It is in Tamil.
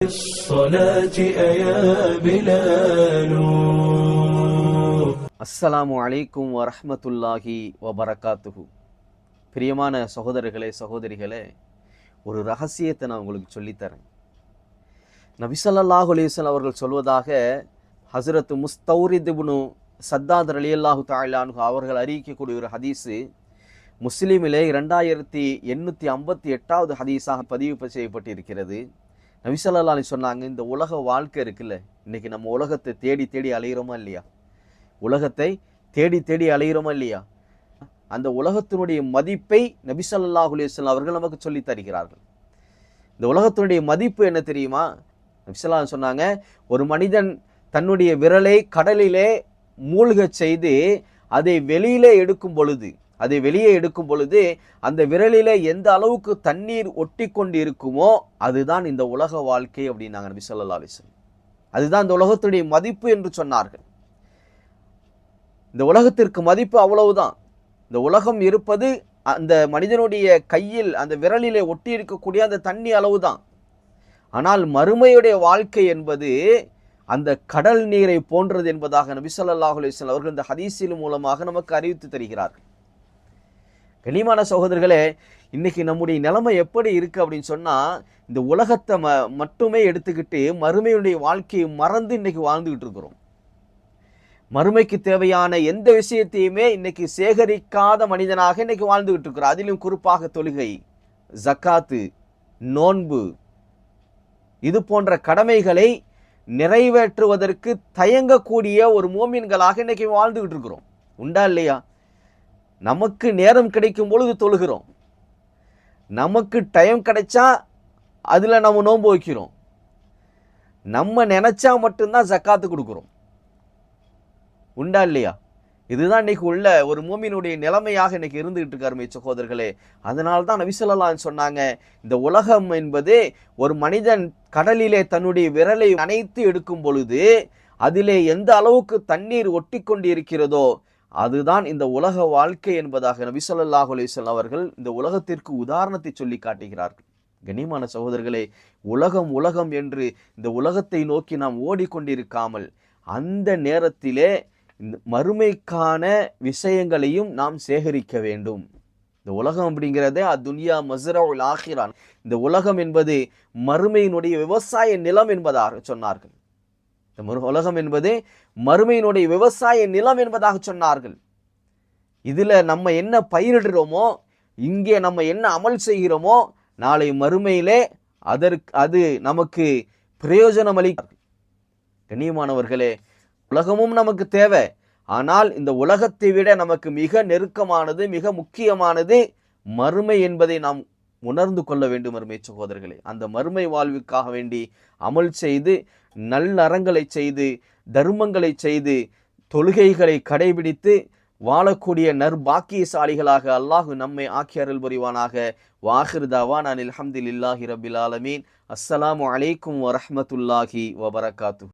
الصلاة يا بلال. அஸ்ஸலாமு அலைக்கும் வரஹ்மத்துல்லாஹி வபரகாத்துஹு. பிரியமான சகோதரர்களே சகோதரிகளே, ஒரு ரகசியத்தை நான் உங்களுக்கு சொல்லித்தரேன். நபி ஸல்லல்லாஹு அலைஹி வஸல்லம் அவர்கள் சொல்வதாக ஹஸ்ரத் முஸ்தௌரித் இப்னு சத்தாத் ரலியல்லாஹு தஆலா அன்ஹு அவர்கள் அறிவிக்கக்கூடிய ஒரு ஹதீஸு முஸ்லிமிலே 2858வது ஹதீஸாக பதிவு செய்யப்பட்டிருக்கிறது. நபி ஸல்லல்லாஹு அலைஹி சொன்னாங்க, இந்த உலக வாழ்க்கை இருக்குல்ல, இன்னைக்கு நம்ம உலகத்தை தேடி தேடி அலையிறோமா இல்லையா? உலகத்தை தேடி தேடி அலையிறோமா இல்லையா? அந்த உலகத்தினுடைய மதிப்பை நபி ஸல்லல்லாஹு அலைஹி வஸல்லம் அவர்கள் நமக்கு சொல்லி தருகிறார்கள். இந்த உலகத்தினுடைய மதிப்பு என்ன தெரியுமா? நபி ஸல்லல்லாஹு அலைஹி சொன்னாங்க, ஒரு மனிதன் தன்னுடைய விரலை கடலிலே மூழ்க செய்து அதை வெளியே எடுக்கும் பொழுது அந்த விரலிலே எந்த அளவுக்கு தண்ணீர் ஒட்டி கொண்டு இருக்குமோ அதுதான் இந்த உலக வாழ்க்கை அப்படின்னாங்க நபி ஸல்லல்லாஹு அலைஹி வஸல்லம். அதுதான் இந்த உலகத்துடைய மதிப்பு என்று சொன்னார்கள். இந்த உலகத்திற்கு மதிப்பு அவ்வளவுதான். இந்த உலகம் இருப்பது அந்த மனிதனுடைய கையில் அந்த விரலிலே ஒட்டி இருக்கக்கூடிய அந்த தண்ணி அளவுதான். ஆனால் மறுமையுடைய வாழ்க்கை என்பது அந்த கடல் நீரை போன்றது என்பதாக நபி ஸல்லல்லாஹு அலைஹி வஸல்லம் அவர்கள் இந்த ஹதீஸின் மூலமாக நமக்கு அறிவித்து தருகிறார்கள். கனிமான சகோதரர்களே, இன்னைக்கு நம்முடைய நிலைமை எப்படி இருக்கு அப்படின்னு சொன்னா, இந்த உலகத்தை மட்டுமே எடுத்துக்கிட்டு மறுமையுடைய வாழ்க்கையை மறந்து இன்னைக்கு வாழ்ந்துகிட்டு இருக்கிறோம். மறுமைக்கு தேவையான எந்த விஷயத்தையுமே இன்னைக்கு சேகரிக்காத மனிதனாக இன்னைக்கு வாழ்ந்துகிட்டு இருக்கிறோம். அதிலும் குறிப்பாக தொழுகை, ஜக்காத்து, நோன்பு, இது போன்ற கடமைகளை நிறைவேற்றுவதற்கு தயங்கக்கூடிய ஒரு மோமின்களாக இன்னைக்கு வாழ்ந்துகிட்டு இருக்கிறோம். உண்டா இல்லையா? நமக்கு நேரம் கிடைக்கும் பொழுது தொழுகிறோம், நமக்கு டைம் கிடைச்சா அதுல நம்ம நோன்பு வைக்கிறோம், நம்ம நினைச்சா மட்டும்தான் ஜக்காத்து கொடுக்கிறோம். உண்டா இல்லையா? இதுதான் இன்னைக்கு உள்ள ஒரு மூமினுடைய நிலைமையாக இன்னைக்கு இருந்துகிட்டு இருக்காருமே சகோதரர்களே. அதனால தான் நபி ஸல்லல்லாஹு அலைஹி சொன்னாங்க, இந்த உலகம் என்பது ஒரு மனிதன் கடலிலே தன்னுடைய விரலை நனைத்து எடுக்கும் பொழுது அதிலே எந்த அளவுக்கு தண்ணீர் ஒட்டி கொண்டு இருக்கிறதோ அதுதான் இந்த உலக வாழ்க்கை என்பதாக நபி ஸல்லல்லாஹு அலைஹி வஸல்லம் அவர்கள் இந்த உலகத்திற்கு உதாரணத்தை சொல்லி காட்டுகிறார்கள். கண்ணியமான சகோதரர்களே, உலகம் உலகம் என்று இந்த உலகத்தை நோக்கி நாம் ஓடிக்கொண்டிருக்காமல் அந்த நேரத்திலே இந்த மறுமைக்கான விஷயங்களையும் நாம் சேகரிக்க வேண்டும். இந்த உலகம் அப்படிங்கிறதே துன்யா மஸ்ரஉல் ஆஹிரான், இந்த உலகம் என்பது மறுமையினுடைய விவசாய நிலம் என்பதாக சொன்னார்கள். இந்த உலகம் என்பது மறுமையினுடைய விவசாய நிலம் என்பதாக சொன்னார்கள். இதுல நம்ம என்ன பயிரிடுறோமோ, இங்கே நம்ம என்ன அமல் செய்கிறோமோ, நாளை மறுமையிலே அது நமக்கு பிரயோஜனம் அளிக்கிறது. கண்ணியமானவர்களே, உலகமும் நமக்கு தேவை. ஆனால் இந்த உலகத்தை விட நமக்கு மிக நெருக்கமானது, மிக முக்கியமானது மறுமை என்பதை நாம் உணர்ந்து கொள்ள வேண்டும். மறுமை சகோதரர்களே, அந்த மறுமை வாழ்வுக்காக வேண்டி அமல் செய்து, நல்லறங்களை செய்து, தர்மங்களை செய்து, தொழுகைகளை கடைபிடித்து வாழக்கூடிய நற்பாக்கியசாலிகளாக அல்லாஹ் நம்மை ஆக்கி அருள் புரிவானாக. வாஹிர் தவானா அல்ஹம்துலில்லாஹி ரப்பில் ஆலமீன். அஸ்ஸலாமு அலைக்கும் வரஹ்மத்துல்லாஹி வபரகாத்துஹு.